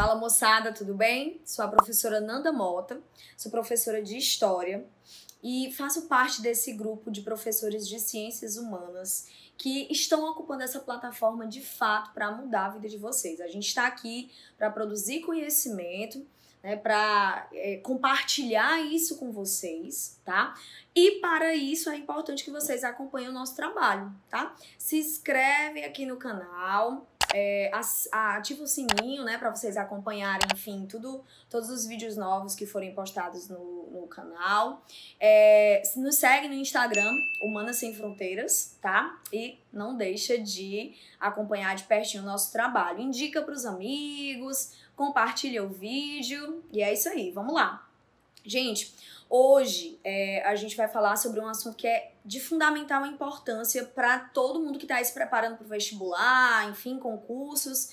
Fala moçada, tudo bem? Sou a professora Nanda Mota, sou professora de História e faço parte desse grupo de professores de Ciências Humanas que estão ocupando essa plataforma de fato para mudar a vida de vocês. A gente está aqui para produzir conhecimento, né, para compartilhar isso com vocês, tá? E para isso é importante que vocês acompanhem o nosso trabalho, tá? Se inscrevem aqui no canal, ativa o sininho, né, para vocês acompanharem, enfim, todos os vídeos novos que forem postados no canal. Nos segue no Instagram, Humanas Sem Fronteiras, tá? E não deixa de acompanhar de pertinho o nosso trabalho. Indica para os amigos, compartilha o vídeo e é isso aí, vamos lá. Gente, hoje a gente vai falar sobre um assunto que é de fundamental importância para todo mundo que está se preparando para o vestibular, enfim, concursos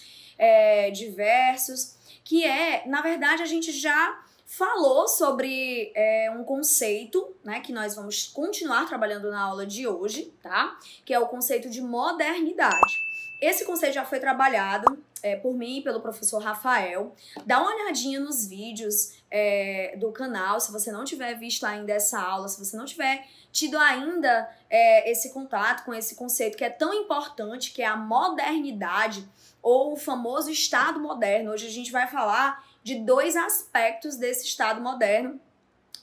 diversos, que na verdade, a gente já falou sobre um conceito, né, que nós vamos continuar trabalhando na aula de hoje, tá? Que é o conceito de modernidade. Esse conceito já foi trabalhado por mim e pelo professor Rafael. Dá uma olhadinha nos vídeos do canal, se você não tiver visto ainda essa aula, se você não tiver tido ainda esse contato com esse conceito que é tão importante, que é a modernidade, ou o famoso Estado moderno. Hoje a gente vai falar de dois aspectos desse Estado moderno,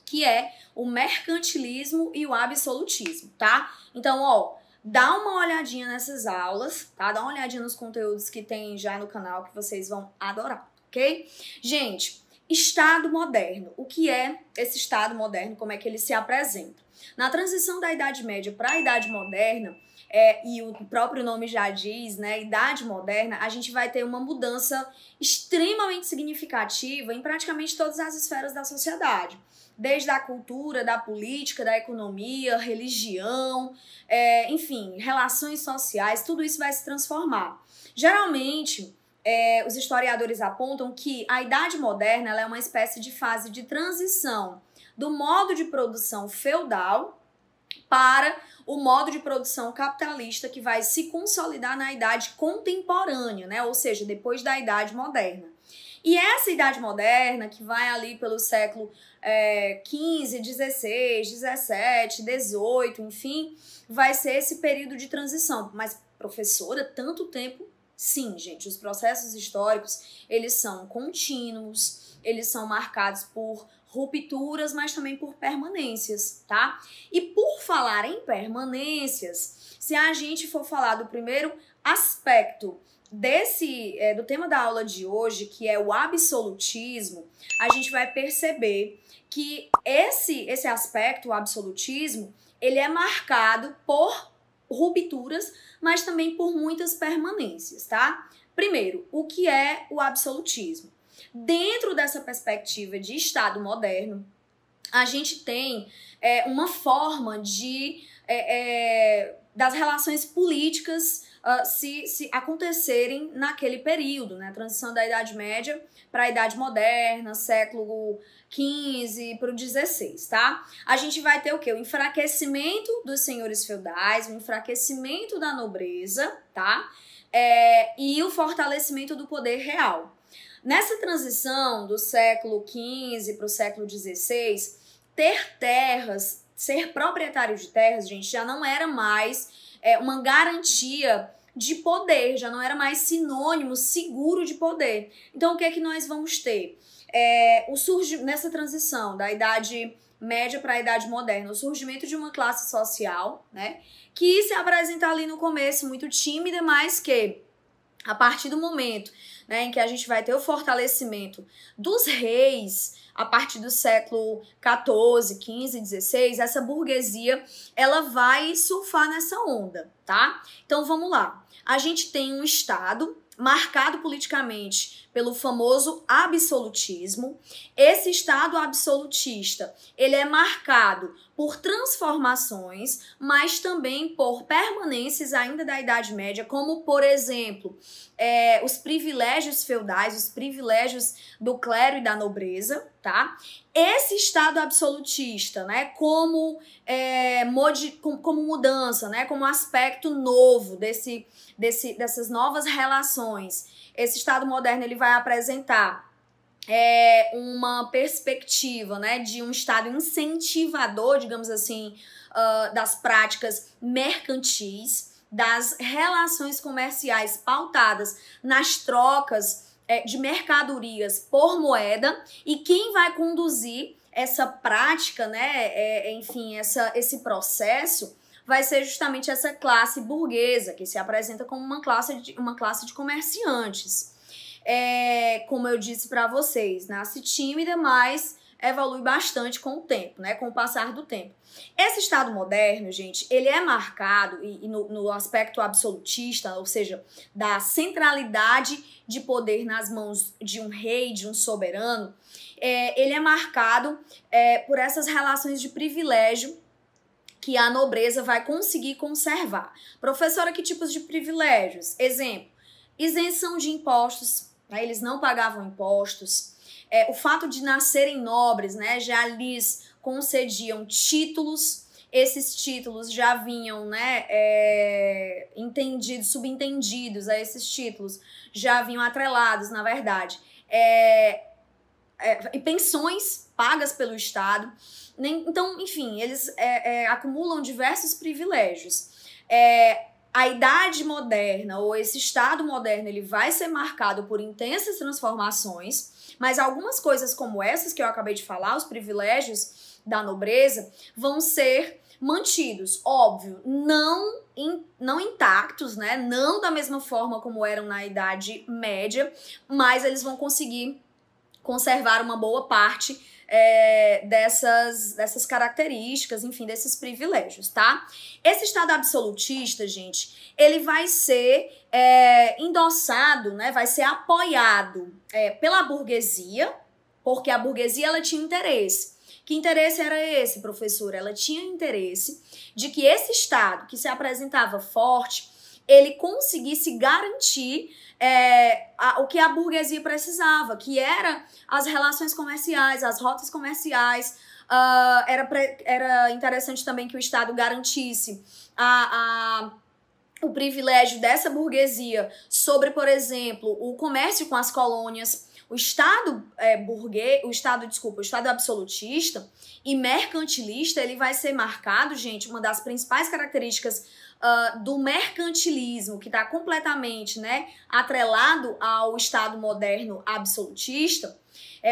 que é o mercantilismo e o absolutismo, tá? Então, dá uma olhadinha nessas aulas, tá? Dá uma olhadinha nos conteúdos que tem já no canal que vocês vão adorar, ok? Gente, Estado moderno. O que é esse Estado moderno? Como é que ele se apresenta? Na transição da Idade Média para a Idade Moderna, e o próprio nome já diz, né, Idade Moderna, a gente vai ter uma mudança extremamente significativa em praticamente todas as esferas da sociedade. Desde a cultura, da política, da economia, religião, enfim, relações sociais, tudo isso vai se transformar. Geralmente, os historiadores apontam que a Idade Moderna ela é uma espécie de fase de transição do modo de produção feudal para o modo de produção capitalista que vai se consolidar na Idade Contemporânea, né? Ou seja, depois da Idade Moderna. E essa Idade Moderna, que vai ali pelo século XV, XVI, XVII, XVIII, enfim, vai ser esse período de transição. Mas, professora, tanto tempo? Sim, gente, os processos históricos, eles são contínuos, eles são marcados por rupturas, mas também por permanências, tá? E por falar em permanências, se a gente for falar do primeiro aspecto do tema da aula de hoje, que é o absolutismo, a gente vai perceber que esse aspecto, o absolutismo, ele é marcado por rupturas, mas também por muitas permanências, tá? Primeiro, o que é o absolutismo? Dentro dessa perspectiva de Estado moderno, a gente tem uma forma das relações políticas se acontecerem naquele período, né? Transição da Idade Média para a Idade Moderna, século XV para o XVI, tá? A gente vai ter o quê? O enfraquecimento dos senhores feudais, o enfraquecimento da nobreza, tá? E o fortalecimento do poder real. Nessa transição do século XV para o século XVI, ter terras, ser proprietário de terras, gente, já não era mais uma garantia de poder, já não era mais sinônimo seguro de poder. Então, o que é que nós vamos ter? Nessa transição da Idade Média para a Idade Moderna, o surgimento de uma classe social, né, que se apresenta ali no começo muito tímida, mas que, a partir do momento, né, em que a gente vai ter o fortalecimento dos reis, a partir do século XIV, XV, XVI, essa burguesia, ela vai surfar nessa onda, tá? Então, vamos lá. A gente tem um Estado marcado politicamente pelo famoso absolutismo. Esse Estado absolutista, ele é marcado por transformações, mas também por permanências ainda da Idade Média, como, por exemplo, os privilégios feudais, os privilégios do clero e da nobreza, tá? Esse Estado absolutista, né, como mudança, né, como aspecto novo dessas novas relações, esse Estado moderno ele vai vai apresentar uma perspectiva, né, de um Estado incentivador, digamos assim, das práticas mercantis, das relações comerciais pautadas nas trocas de mercadorias por moeda, e quem vai conduzir essa prática, né, enfim, esse processo vai ser justamente essa classe burguesa, que se apresenta como uma classe de comerciantes. Como eu disse para vocês, nasce tímida, mas evolui bastante com o tempo, né, com o passar do tempo. Esse Estado moderno, gente, ele é marcado, e no aspecto absolutista, ou seja, da centralidade de poder nas mãos de um rei, de um soberano, ele é marcado por essas relações de privilégio que a nobreza vai conseguir conservar. Professora, que tipos de privilégios? Exemplo, isenção de impostos, né? Eles não pagavam impostos. O fato de nascerem nobres, né, já lhes concediam títulos. Esses títulos já vinham, né, subentendidos a esses títulos, já vinham atrelados, na verdade, e pensões pagas pelo Estado. Então, enfim, eles acumulam diversos privilégios. A idade moderna, ou esse Estado moderno, ele vai ser marcado por intensas transformações, mas algumas coisas como essas que eu acabei de falar, os privilégios da nobreza, vão ser mantidos, óbvio, não intactos, né? Não da mesma forma como eram na Idade Média, mas eles vão conseguir conservar uma boa parte dessas características, enfim, desses privilégios, tá? Esse Estado absolutista, gente, ele vai ser endossado, né, vai ser apoiado pela burguesia, porque a burguesia, ela tinha interesse. Que interesse era esse, professora? Ela tinha interesse de que esse Estado, que se apresentava forte, ele conseguisse garantir o que a burguesia precisava, que era as relações comerciais, as rotas comerciais. Era interessante também que o Estado garantisse o privilégio dessa burguesia sobre, por exemplo, o comércio com as colônias. O Estado o Estado absolutista e mercantilista, ele vai ser marcado, gente, uma das principais características do mercantilismo, que está completamente, né, atrelado ao Estado moderno absolutista.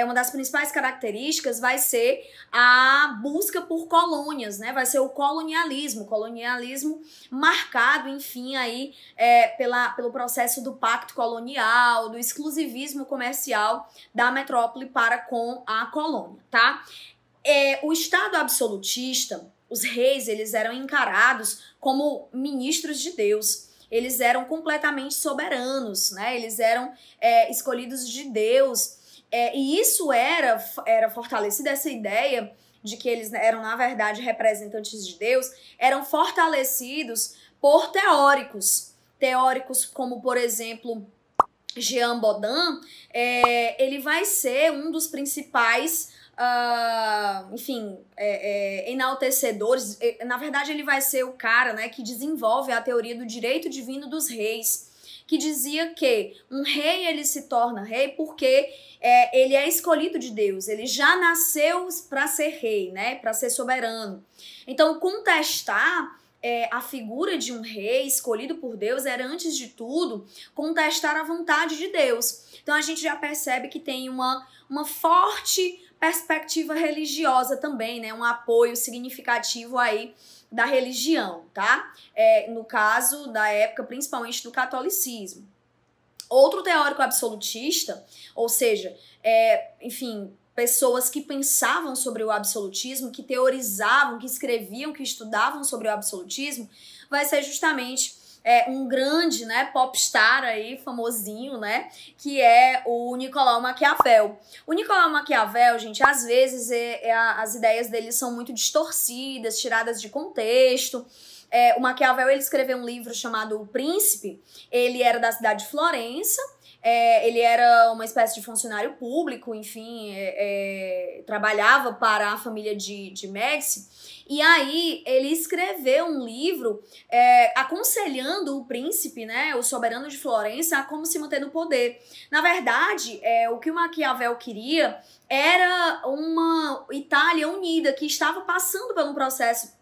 Uma das principais características vai ser a busca por colônias, né? Vai ser o colonialismo marcado, enfim, aí pelo processo do pacto colonial, do exclusivismo comercial da metrópole para com a colônia, tá? O Estado absolutista, os reis, eles eram encarados como ministros de Deus. Eles eram completamente soberanos, né? Eles eram escolhidos de Deus. E isso era fortalecido, essa ideia de que eles eram, na verdade, representantes de Deus, eram fortalecidos por teóricos. Teóricos como, por exemplo, Jean Bodin, ele vai ser um dos principais enaltecedores. Na verdade, ele vai ser o cara, né, que desenvolve a teoria do direito divino dos reis, que dizia que um rei, ele se torna rei porque ele é escolhido de Deus, ele já nasceu para ser rei, né, para ser soberano. Então, contestar a figura de um rei escolhido por Deus era, antes de tudo, contestar a vontade de Deus. Então, a gente já percebe que tem uma forte perspectiva religiosa também, né? Um apoio significativo aí da religião, tá? No caso da época, principalmente do catolicismo. Outro teórico absolutista, ou seja, pessoas que pensavam sobre o absolutismo, que teorizavam, que escreviam, que estudavam sobre o absolutismo, vai ser justamente um grande, né, popstar aí, famosinho, né, que é o Nicolau Maquiavel. O Nicolau Maquiavel, gente, às vezes as ideias dele são muito distorcidas, tiradas de contexto. O Maquiavel, ele escreveu um livro chamado O Príncipe. Ele era da cidade de Florença, ele era uma espécie de funcionário público, enfim, trabalhava para a família de Médici. E aí ele escreveu um livro aconselhando o príncipe, né, o soberano de Florença, a como se manter no poder. Na verdade, o que o Maquiavel queria era uma Itália unida, que estava passando por um processo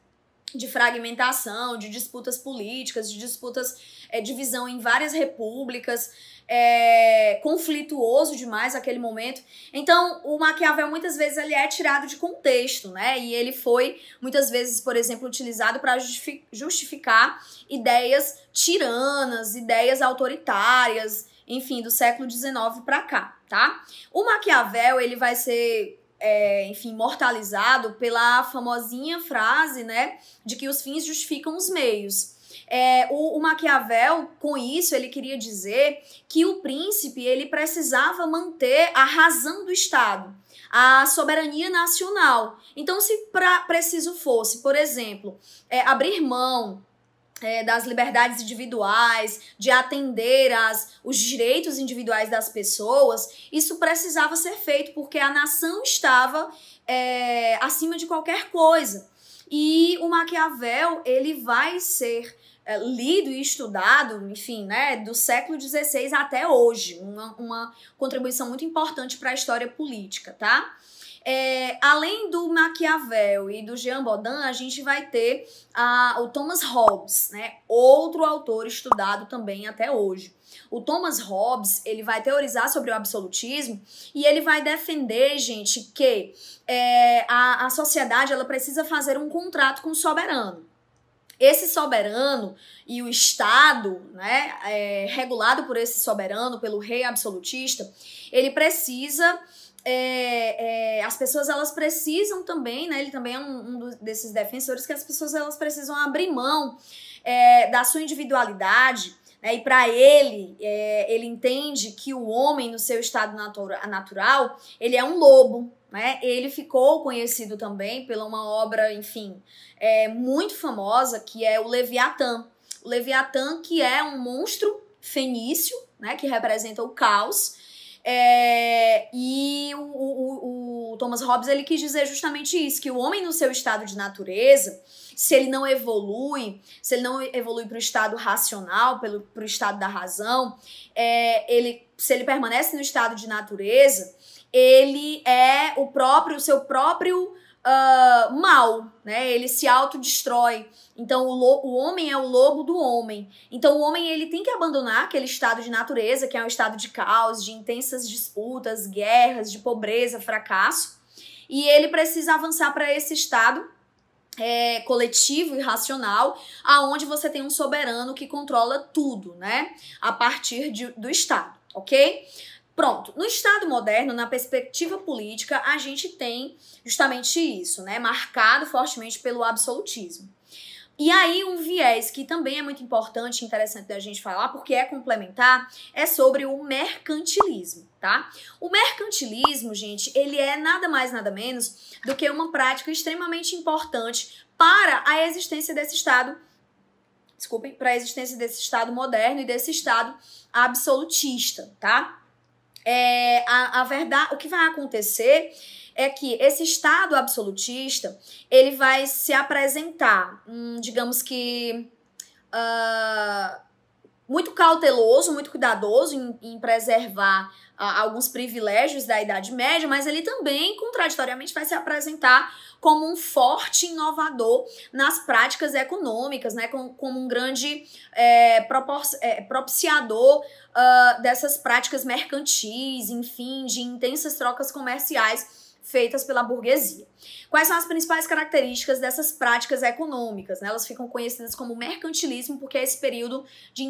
de fragmentação, de disputas políticas, de disputas, divisão em várias repúblicas, conflituoso demais aquele momento. Então, o Maquiavel, muitas vezes, ele é tirado de contexto, né? E ele foi, muitas vezes, por exemplo, utilizado para justificar ideias tiranas, ideias autoritárias, enfim, do século XIX para cá, tá? O Maquiavel, ele vai ser enfim, imortalizado pela famosinha frase, né, de que os fins justificam os meios. O Maquiavel, com isso, ele queria dizer que o príncipe, ele precisava manter a razão do Estado, a soberania nacional. Então, se preciso fosse, por exemplo, abrir mão das liberdades individuais, de atender os direitos individuais das pessoas, isso precisava ser feito porque a nação estava acima de qualquer coisa. E o Maquiavel, ele vai ser lido e estudado, enfim, né, do século XVI até hoje, uma contribuição muito importante para a história política, tá? Além do Maquiavel e do Jean Bodin, a gente vai ter o Thomas Hobbes, né? Outro autor estudado também até hoje. O Thomas Hobbes, ele vai teorizar sobre o absolutismo e ele vai defender, gente, que a sociedade, ela precisa fazer um contrato com o soberano. Esse soberano e o Estado, né, regulado por esse soberano, pelo rei absolutista, ele precisa... as pessoas, elas precisam também, né, ele também é um desses defensores, que as pessoas, elas precisam abrir mão da sua individualidade, né, e para ele entende que o homem no seu estado natural, ele é um lobo, né, ele ficou conhecido também pela uma obra, enfim, muito famosa, que é o Leviatã. O Leviatã, que é um monstro fenício, né, que representa o caos. E o Thomas Hobbes, ele quis dizer justamente isso, que o homem no seu estado de natureza, se ele não evolui para o estado racional, para o estado da razão, se ele permanece no estado de natureza, ele é o seu próprio mal, né? Ele se autodestrói. Então o homem é o lobo do homem. Então o homem, ele tem que abandonar aquele estado de natureza, que é um estado de caos, de intensas disputas, guerras, de pobreza, fracasso, e ele precisa avançar para esse estado coletivo e racional, aonde você tem um soberano que controla tudo, né? A partir do Estado, ok? Pronto, no Estado moderno, na perspectiva política, a gente tem justamente isso, né? Marcado fortemente pelo absolutismo. E aí um viés que também é muito importante e interessante da gente falar, porque é complementar, é sobre o mercantilismo, tá? O mercantilismo, gente, ele é nada mais nada menos do que uma prática extremamente importante para a existência desse Estado, para a existência desse Estado moderno e desse Estado absolutista, tá? A verdade, o que vai acontecer é que esse Estado absolutista, ele vai se apresentar, digamos que, muito cauteloso, muito cuidadoso em preservar alguns privilégios da Idade Média, mas ele também, contraditoriamente, vai se apresentar como um forte inovador nas práticas econômicas, né? Como um grande propiciador dessas práticas mercantis, enfim, de intensas trocas comerciais feitas pela burguesia. Quais são as principais características dessas práticas econômicas, né? Elas ficam conhecidas como mercantilismo porque é esse período de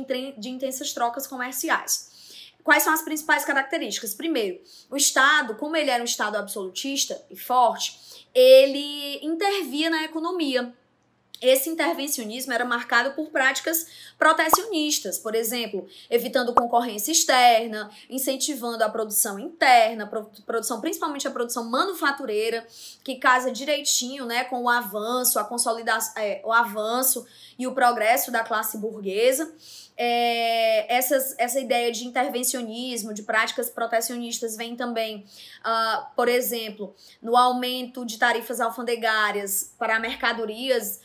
intensas trocas comerciais. Quais são as principais características? Primeiro, o Estado, como ele era um Estado absolutista e forte, ele intervia na economia. Esse intervencionismo era marcado por práticas protecionistas, por exemplo, evitando concorrência externa, incentivando a produção interna, principalmente a produção manufatureira, que casa direitinho, né, com o avanço, a consolidação, o avanço e o progresso da classe burguesa. essa ideia de intervencionismo, de práticas protecionistas vem também, por exemplo, no aumento de tarifas alfandegárias para mercadorias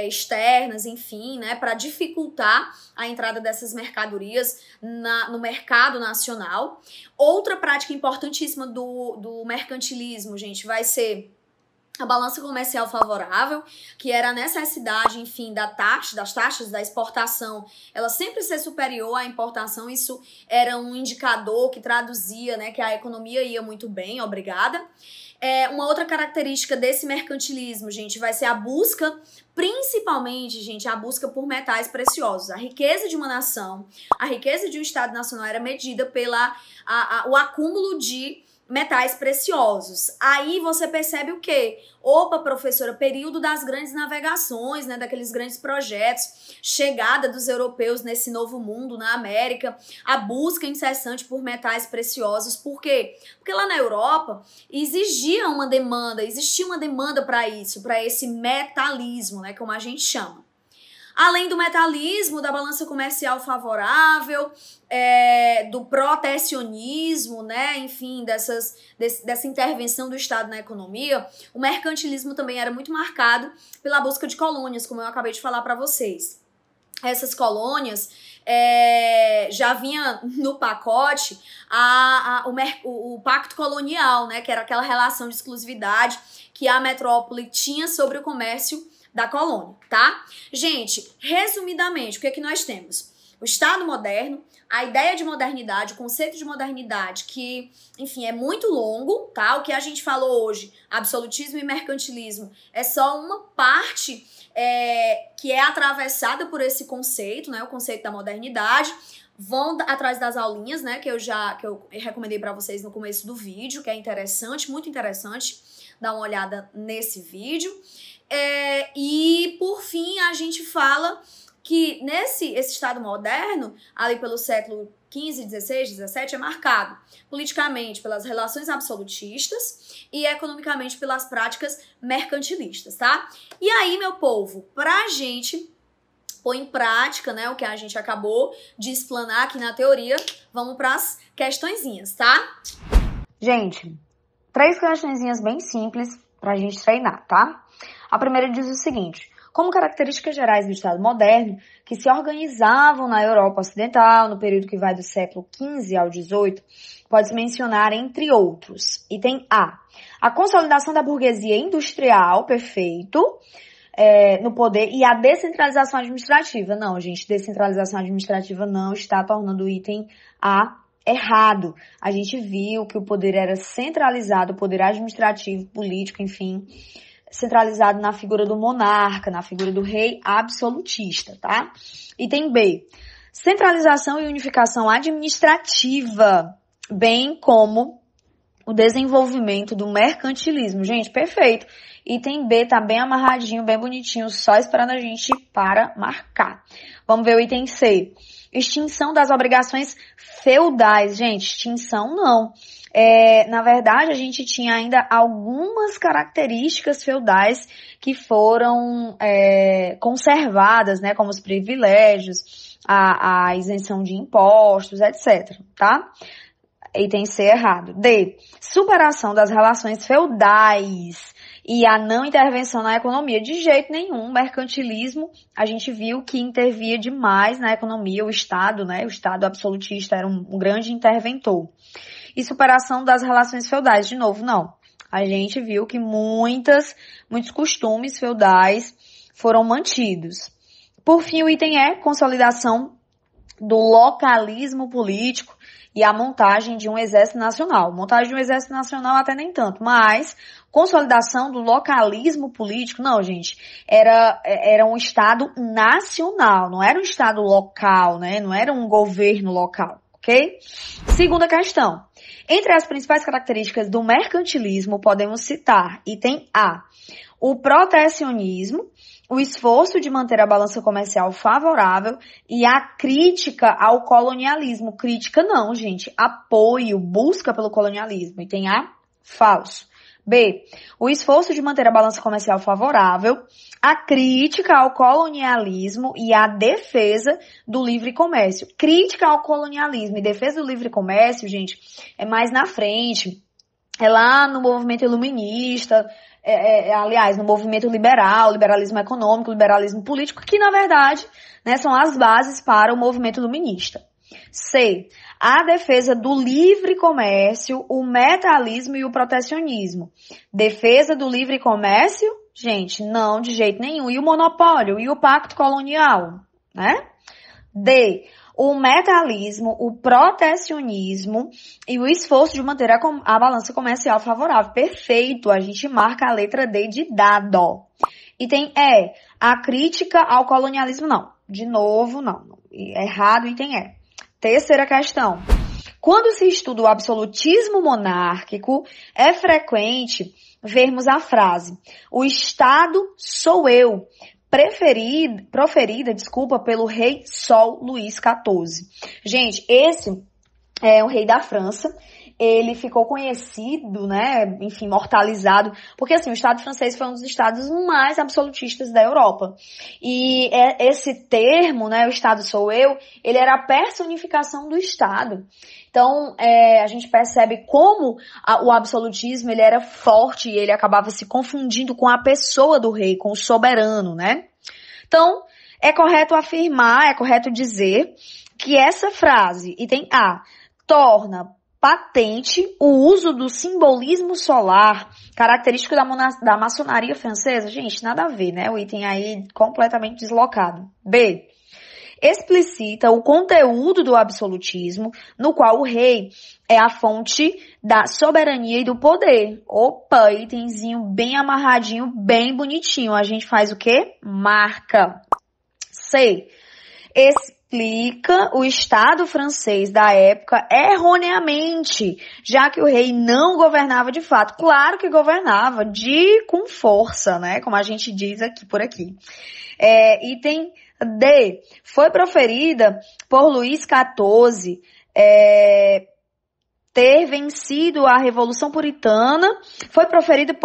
externas, enfim, né, para dificultar a entrada dessas mercadorias no mercado nacional. Outra prática importantíssima do mercantilismo, gente, vai ser a balança comercial favorável, que era a necessidade, enfim, das taxas da exportação, ela sempre ser superior à importação. Isso era um indicador que traduzia, né, que a economia ia muito bem, obrigada. Uma outra característica desse mercantilismo, gente, vai ser a busca, principalmente, gente, a busca por metais preciosos. A riqueza de uma nação, a riqueza de um Estado nacional era medida pelo acúmulo de metais preciosos. Aí você percebe o quê? Opa, professora, período das grandes navegações, né, daqueles grandes projetos, chegada dos europeus nesse novo mundo, na América, a busca incessante por metais preciosos. Por quê? Porque lá na Europa existia uma demanda para isso, para esse metalismo, né, como a gente chama. Além do metalismo, da balança comercial favorável, do protecionismo, né? Enfim, dessa intervenção do Estado na economia, o mercantilismo também era muito marcado pela busca de colônias, como eu acabei de falar para vocês. Essas colônias já vinha no pacote o pacto colonial, né? Que era aquela relação de exclusividade que a metrópole tinha sobre o comércio da colônia, tá? Gente, resumidamente, o que é que nós temos? O Estado moderno, a ideia de modernidade, o conceito de modernidade, que, enfim, é muito longo, tá? O que a gente falou hoje, absolutismo e mercantilismo, é só uma parte que é atravessada por esse conceito, né? O conceito da modernidade. Vão atrás das aulinhas, né? Que eu recomendei para vocês no começo do vídeo, que é interessante, muito interessante. Dá uma olhada nesse vídeo. E, por fim, a gente fala que esse Estado moderno, ali pelo século XV, XVI, XVII, é marcado politicamente pelas relações absolutistas e economicamente pelas práticas mercantilistas, tá? E aí, meu povo, pra gente pôr em prática, né, o que a gente acabou de explanar aqui na teoria, vamos pras questõezinhas, tá? Gente, 3 questõezinhas bem simples pra gente treinar, tá? A primeira diz o seguinte: como características gerais do Estado moderno, que se organizavam na Europa Ocidental, no período que vai do século XV ao XVIII, pode-se mencionar, entre outros. Item A: a consolidação da burguesia industrial, perfeito, no poder, e a descentralização administrativa. Não, gente, descentralização administrativa não está tornando o item A errado. A gente viu que o poder era centralizado, o poder administrativo, político, enfim, centralizado na figura do monarca, na figura do rei absolutista, tá? Item B: centralização e unificação administrativa, bem como o desenvolvimento do mercantilismo. Gente, perfeito. Item B tá bem amarradinho, bem bonitinho, só esperando a gente para marcar. Vamos ver o item C: extinção das obrigações feudais. Gente, extinção não. Na verdade, a gente tinha ainda algumas características feudais que foram conservadas, né, como os privilégios, a isenção de impostos, etc, tá? Item C errado. D: superação das relações feudais e a não intervenção na economia. De jeito nenhum. Mercantilismo, a gente viu que intervia demais na economia, o Estado, né? O Estado absolutista era um grande interventor. E superação das relações feudais, de novo, não. A gente viu que muitos costumes feudais foram mantidos. Por fim, o item E: consolidação do localismo político e a montagem de um exército nacional. Montagem de um exército nacional até nem tanto, mas consolidação do localismo político, não, gente, era um Estado nacional, não era um Estado local, né? Não era um governo local, ok? Segunda questão: entre as principais características do mercantilismo, podemos citar item A: o protecionismo, o esforço de manter a balança comercial favorável e a crítica ao colonialismo. Crítica não, gente. Apoio, busca pelo colonialismo. Item A: falso. B. O esforço de manter a balança comercial favorável, a crítica ao colonialismo e a defesa do livre comércio. Crítica ao colonialismo e defesa do livre comércio, gente, é mais na frente. É lá no movimento iluminista, aliás, no movimento liberal, liberalismo econômico, liberalismo político, que na verdade, né, são as bases para o movimento iluminista. C. A defesa do livre comércio, o metalismo e o protecionismo. Defesa do livre comércio? Gente, não, de jeito nenhum. E o monopólio? E o pacto colonial? Né? D. O metalismo, o protecionismo e o esforço de manter a balança comercial favorável. Perfeito, a gente marca a letra D de dado. Item E. A crítica ao colonialismo, não. De novo, não. Errado, item E. Terceira questão. Quando se estuda o absolutismo monárquico, é frequente vermos a frase: o Estado sou eu, proferida, pelo rei Sol Luís XIV. Gente, esse é o rei da França. Ele ficou conhecido, né, enfim, imortalizado, porque assim, o Estado francês foi um dos estados mais absolutistas da Europa. E esse termo, né, o Estado sou eu, ele era a personificação do Estado. Então, a gente percebe como o absolutismo, ele era forte e ele acabava se confundindo com a pessoa do rei, com o soberano, né? Então, é correto afirmar, é correto dizer que essa frase, item A, torna patente o uso do simbolismo solar, característico da maçonaria francesa. Gente, nada a ver, né? O item aí completamente deslocado. B. Explicita o conteúdo do absolutismo, no qual o rei é a fonte da soberania e do poder. Opa, itemzinho bem amarradinho, bem bonitinho. A gente faz o quê? Marca. C. Explica o Estado francês da época erroneamente, já que o rei não governava de fato. Claro que governava, com força, né? Como a gente diz aqui por aqui. Item D. Foi proferida por Luís XIV ter vencido a Revolução Puritana. Foi proferida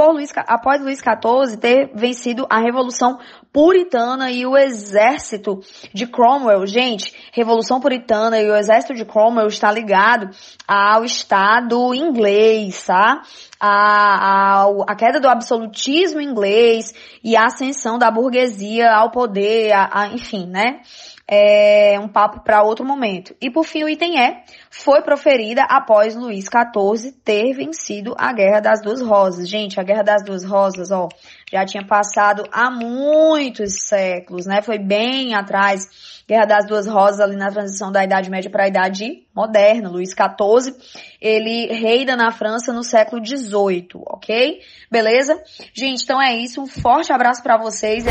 após Luís XIV ter vencido a Revolução Puritana e o exército de Cromwell. Gente, Revolução Puritana e o exército de Cromwell está ligado ao Estado inglês, tá? A queda do absolutismo inglês e a ascensão da burguesia ao poder, enfim, né? É um papo para outro momento. E por fim, o item E foi proferida após Luís XIV ter vencido a Guerra das Duas Rosas. Gente, a Guerra das Duas Rosas, ó, já tinha passado há muitos séculos, né? Foi bem atrás. Guerra das Duas Rosas, ali na transição da Idade Média para a Idade Moderna. Luís XIV, ele reina na França no século XVIII, ok? Beleza? Gente, então é isso. Um forte abraço para vocês.